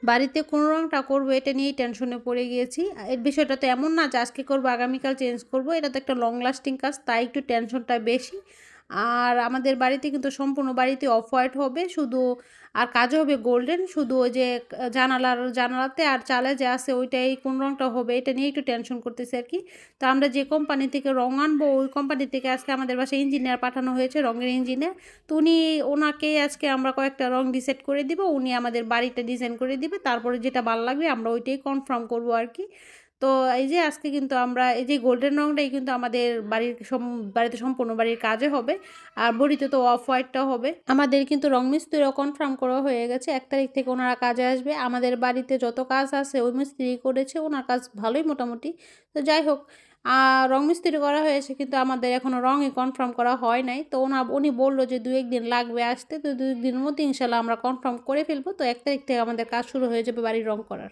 বাড়িতে কোন রংটা করবো এটা নিয়েই টেনশনে পড়ে গিয়েছি। এর বিষয়টা তো এমন না যে আজকে করবো আগামীকাল চেঞ্জ করবো। এটা তো একটা লং লাস্টিং কাজ, তাই একটু টেনশনটা বেশি। আর আমাদের বাড়িতে কিন্তু সম্পূর্ণ বাড়িতে অফ হোয়াইট হবে শুধু, আর কাজও হবে গোল্ডেন। শুধু ওই যে জানালাতে আর চালে যে আছে ওইটাই কোন রংটা হবে এটা নিয়ে একটু টেনশন করতেছি আরকি। তো আমরা যে কোম্পানি থেকে রং আনবো ওই কোম্পানি থেকে আজকে আমাদের বাসায় ইঞ্জিনিয়ার পাঠানো হয়েছে, রঙের ইঞ্জিনিয়ার। তো ওনাকেই আজকে আমরা কয়েকটা রং ডিসাইড করে দিব। উনি আমাদের বাড়িটা ডিজাইন করে দিবে। তারপরে যেটা ভাল লাগবে আমরা ওইটাই কনফার্ম করবো আরকি। তো এই যে আজকে কিন্তু আমরা এই যে গোল্ডেন রংটাই কিন্তু আমাদের বাড়িতে সম্পূর্ণ বাড়ির কাজে হবে। আর বড়িতে তো অফ হোয়াইটটাও হবে। আমাদের কিন্তু রং মিস্ত্রিও কনফার্ম করা হয়ে গেছে। ১ তারিখ থেকে ওনারা কাজে আসবে। আমাদের বাড়িতে যত কাজ আছে ওই মিস্ত্রি করেছে। ওনার কাজ ভালোই মোটামুটি। তো যাই হোক, রং মিস্ত্রি করা হয়েছে কিন্তু আমাদের এখনো রঙই কনফার্ম করা হয় নাই। তো উনি বলল যে ২-১ দিন লাগবে আসতে। তো ২-১ দিনের মধ্যে ইনশাআল্লাহ আমরা কনফার্ম করে ফেলবো। তো ১ তারিখ থেকে আমাদের কাজ শুরু হয়ে যাবে বাড়ির রং করার।